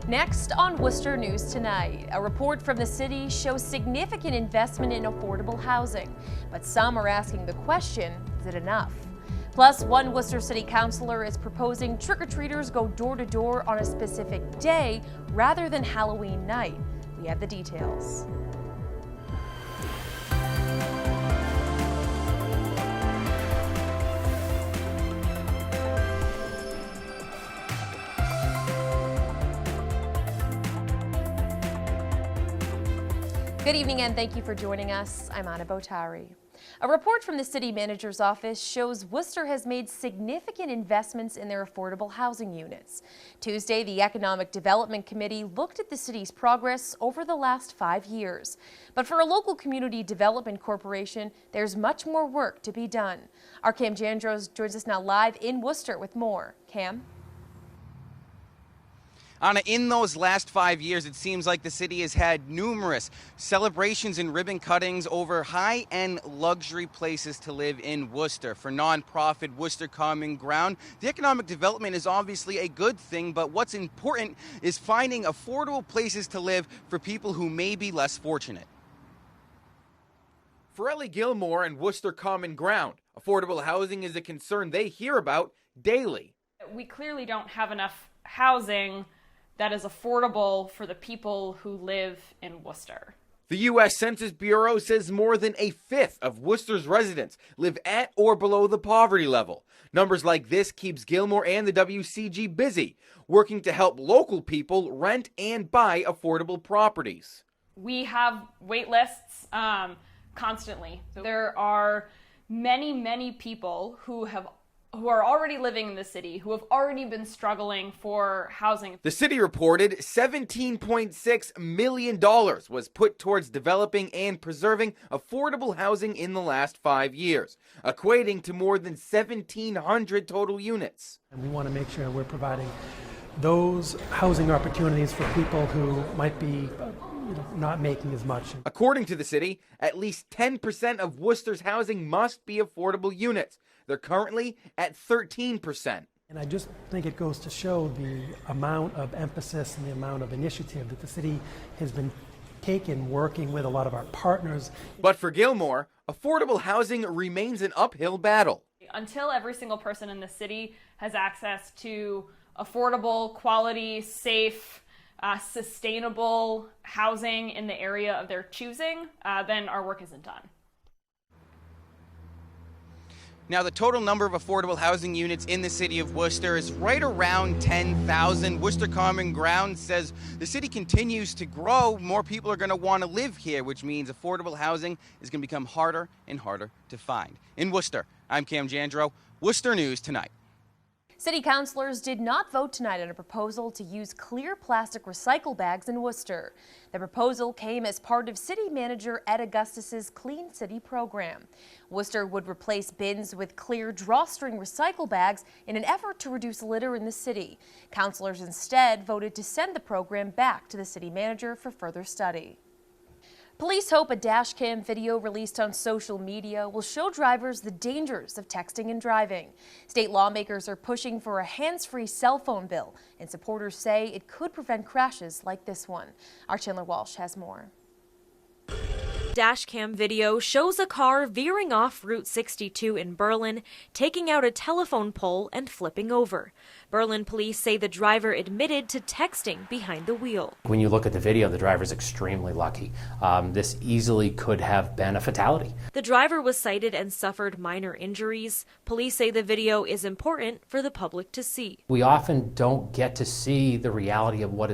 Next on Worcester News Tonight, a report from the city shows significant investment in affordable housing, but some are asking the question, is it enough? Plus, one Worcester City Councillor is proposing trick-or-treaters go door-to-door on a specific day rather than Halloween night. We have the details. Good evening and thank you for joining us. I'm Anna Botari. A report from the city manager's office shows Worcester has made significant investments in their affordable housing units. Tuesday, the Economic Development Committee looked at the city's progress over the last 5 years. But for a local community development corporation, there's much more work to be done. Our Cam Jandros joins us now live in Worcester with more. Cam? Anna, in those last 5 years, it seems like the city has had numerous celebrations and ribbon cuttings over high-end luxury places to live in Worcester. For nonprofit Worcester Common Ground, the economic development is obviously a good thing, but what's important is finding affordable places to live for people who may be less fortunate. For Ellie Gilmore and Worcester Common Ground, affordable housing is a concern they hear about daily. We clearly don't have enough housing that is affordable for the people who live in Worcester. The U.S. Census Bureau says more than a fifth of Worcester's residents live at or below the poverty level. Numbers like this keeps Gilmore and the WCG busy, working to help local people rent and buy affordable properties. We have wait lists constantly. There are many people who are already living in the city, who have already been struggling for housing. The city reported $17.6 million was put towards developing and preserving affordable housing in the last 5 years, equating to more than 1,700 total units. And we want to make sure we're providing those housing opportunities for people who might be not making as much. According to the city, at least 10% of Worcester's housing must be affordable units. They're currently at 13%. And I just think it goes to show the amount of emphasis and the amount of initiative that the city has been taking working with a lot of our partners. But for Gilmore, affordable housing remains an uphill battle. Until every single person in the city has access to affordable, quality, safe, sustainable housing in the area of their choosing, then our work isn't done. Now, the total number of affordable housing units in the city of Worcester is right around 10,000. Worcester Common Ground says the city continues to grow. More people are going to want to live here, which means affordable housing is going to become harder and harder to find. In Worcester, I'm Cam Jandro, Worcester News Tonight. City councilors did not vote tonight on a proposal to use clear plastic recycle bags in Worcester. The proposal came as part of City Manager Ed Augustus's Clean City program. Worcester would replace bins with clear drawstring recycle bags in an effort to reduce litter in the city. Councilors instead voted to send the program back to the city manager for further study. Police hope a dash cam video released on social media will show drivers the dangers of texting and driving. State lawmakers are pushing for a hands-free cell phone bill, and supporters say it could prevent crashes like this one. Our Chandler Walsh has more. Dashcam video shows a car veering off Route 62 in Berlin, taking out a telephone pole and flipping over. Berlin police say the driver admitted to texting behind the wheel. When you look at the video, the driver's extremely lucky. This easily could have been a fatality. The driver was cited and suffered minor injuries. Police say the video is important for the public to see. We often don't get to see the reality of what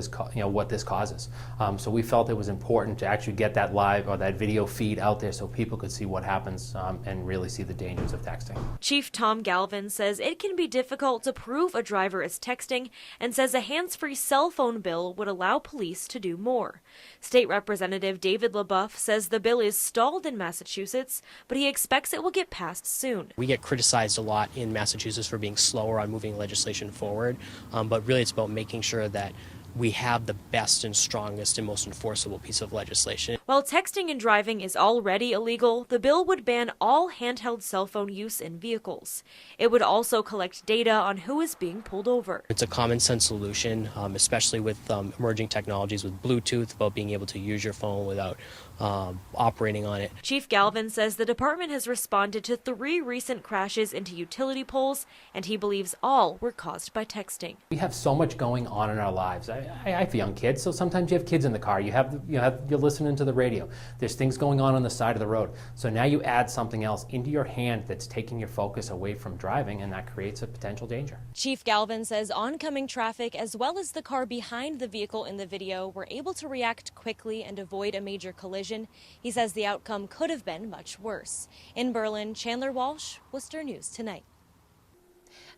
this causes. So we felt it was important to actually get that live or that video feed out there so people could see what happens and really see the dangers of texting. Chief Tom Galvin says it can be difficult to prove a driver is texting and says a hands-free cell phone bill would allow police to do more. State Representative David LaBeouf says the bill is stalled in Massachusetts, but he expects it will get passed soon. We get criticized a lot in Massachusetts for being slower on moving legislation forward, but really it's about making sure that we have the best and strongest and most enforceable piece of legislation. While texting and driving is already illegal, the bill would ban all handheld cell phone use in vehicles. It would also collect data on who is being pulled over. It's a common sense solution, especially with emerging technologies with Bluetooth, about being able to use your phone without operating on it. Chief Galvin says the department has responded to 3 recent crashes into utility poles, and he believes all were caused by texting. We have so much going on in our lives. I have young kids, so sometimes you have kids in the car. You're listening to the radio. There's things going on the side of the road. So now you add something else into your hand that's taking your focus away from driving, and that creates a potential danger. Chief Galvin says oncoming traffic, as well as the car behind the vehicle in the video, were able to react quickly and avoid a major collision. He says the outcome could have been much worse. In Berlin, Chandler Walsh, Worcester News Tonight.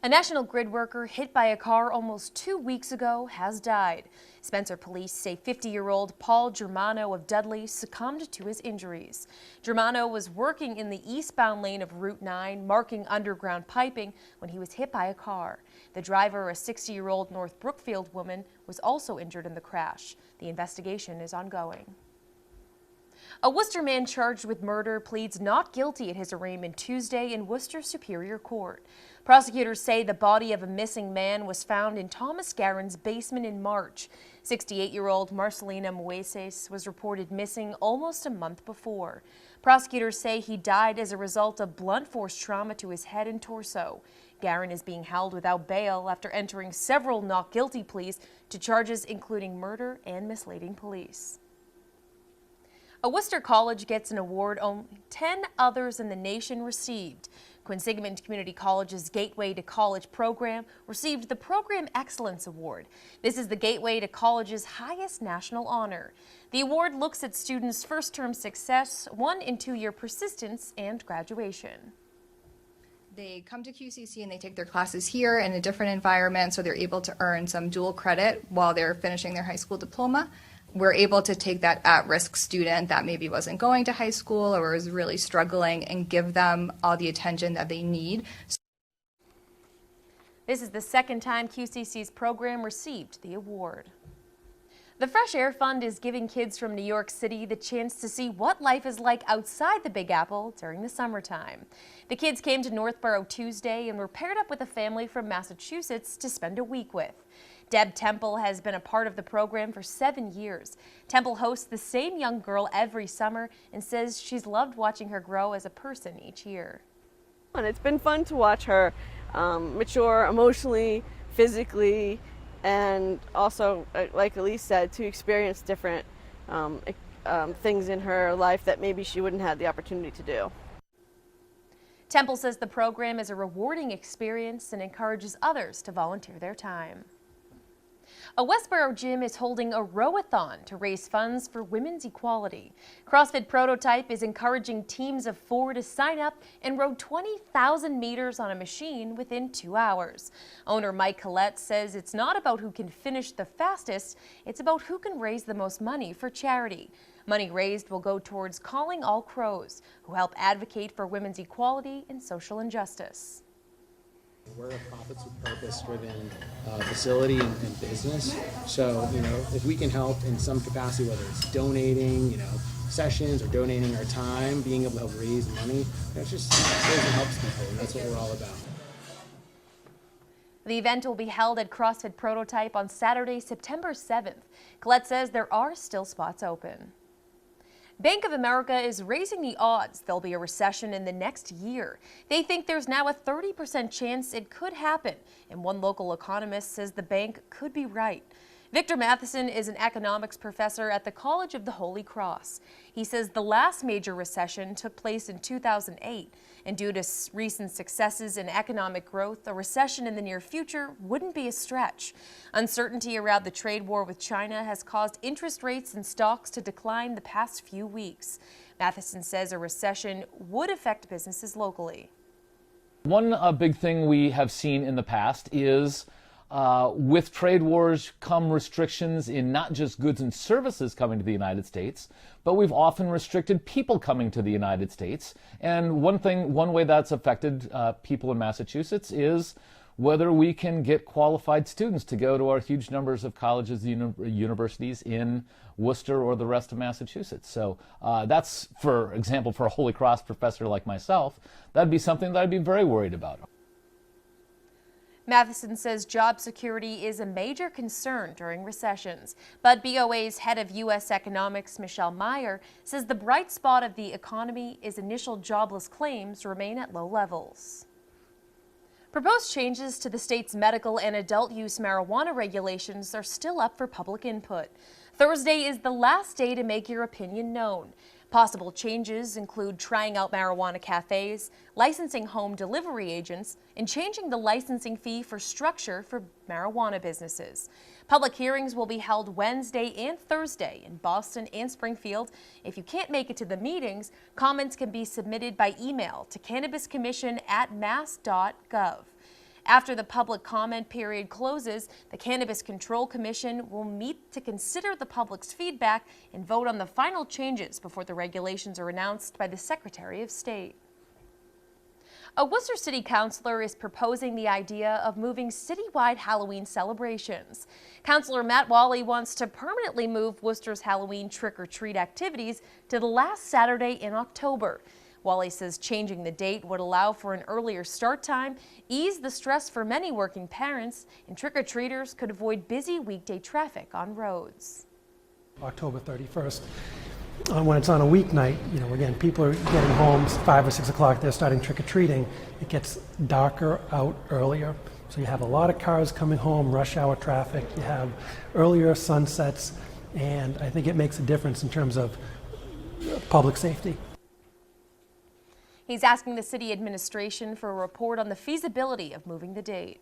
A National Grid worker hit by a car almost 2 weeks ago has died. Spencer police say 50-year-old Paul Germano of Dudley succumbed to his injuries. Germano was working in the eastbound lane of Route 9, marking underground piping, when he was hit by a car. The driver, a 60-year-old North Brookfield woman, was also injured in the crash. The investigation is ongoing. A Worcester man charged with murder pleads not guilty at his arraignment Tuesday in Worcester Superior Court. Prosecutors say the body of a missing man was found in Thomas Garon's basement in March. 68-year-old Marcelina Mueces was reported missing almost a month before. Prosecutors say he died as a result of blunt force trauma to his head and torso. Garon is being held without bail after entering several not guilty pleas to charges including murder and misleading police. A Worcester college gets an award only 10 others in the nation received. Quinsigamond Community College's Gateway to College program received the Program Excellence Award. This is the gateway to college's highest national honor. The award looks at students' first-term success, 1- and 2-year persistence, and graduation. They come to QCC and they take their classes here in a different environment, so they're able to earn some dual credit while they're finishing their high school diploma. We're able to take that at-risk student that maybe wasn't going to high school or was really struggling and give them all the attention that they need. This is the second time QCC's program received the award. The Fresh Air Fund is giving kids from New York City the chance to see what life is like outside the Big Apple during the summertime. The kids came to Northborough Tuesday and were paired up with a family from Massachusetts to spend a week with. Deb Temple has been a part of the program for 7 years. Temple hosts the same young girl every summer and says she's loved watching her grow as a person each year. And it's been fun to watch her mature emotionally, physically, and also, like Elise said, to experience different things in her life that maybe she wouldn't have the opportunity to do. Temple says the program is a rewarding experience and encourages others to volunteer their time. A Westboro gym is holding a rowathon to raise funds for women's equality. CrossFit Prototype is encouraging teams of 4 to sign up and row 20,000 meters on a machine within 2 hours. Owner Mike Collette says it's not about who can finish the fastest, it's about who can raise the most money for charity. Money raised will go towards Calling All Crows, who help advocate for women's equality and social injustice. We're a profits with purpose driven facility and business. So, if we can help in some capacity, whether it's donating, sessions or donating our time, being able to help raise money, it just serves and helps people, and that's what we're all about. The event will be held at CrossFit Prototype on Saturday, September 7th. Colette says there are still spots open. Bank of America is raising the odds there'll be a recession in the next year. They think there's now a 30% chance it could happen, and one local economist says the bank could be right. Victor Matheson is an economics professor at the College of the Holy Cross. He says the last major recession took place in 2008, and due to recent successes in economic growth, a recession in the near future wouldn't be a stretch. Uncertainty around the trade war with China has caused interest rates and stocks to decline the past few weeks. Matheson says a recession would affect businesses locally. One big thing we have seen in the past is with trade wars come restrictions in not just goods and services coming to the United States, but we've often restricted people coming to the United States. And one way that's affected people in Massachusetts is whether we can get qualified students to go to our huge numbers of colleges and universities in Worcester or the rest of Massachusetts. So that's, for example, for a Holy Cross professor like myself, that'd be something that I'd be very worried about. Matheson says job security is a major concern during recessions, but BOA's head of U.S. economics, Michelle Meyer, says the bright spot of the economy is initial jobless claims remain at low levels. Proposed changes to the state's medical and adult use marijuana regulations are still up for public input. Thursday is the last day to make your opinion known. Possible changes include trying out marijuana cafes, licensing home delivery agents, and changing the licensing fee for structure for marijuana businesses. Public hearings will be held Wednesday and Thursday in Boston and Springfield. If you can't make it to the meetings, comments can be submitted by email to cannabiscommission@mass.gov. After the public comment period closes, the Cannabis Control Commission will meet to consider the public's feedback and vote on the final changes before the regulations are announced by the Secretary of State. A Worcester City Councilor is proposing the idea of moving citywide Halloween celebrations. Councilor Matt Wally wants to permanently move Worcester's Halloween trick-or-treat activities to the last Saturday in October. Wally says changing the date would allow for an earlier start time, ease the stress for many working parents, and trick-or-treaters could avoid busy weekday traffic on roads. October 31st, when it's on a weeknight, again, people are getting home 5 or 6 o'clock, they're starting trick-or-treating. It gets darker out earlier. So you have a lot of cars coming home, rush hour traffic, you have earlier sunsets, and I think it makes a difference in terms of public safety. He's asking the city administration for a report on the feasibility of moving the date.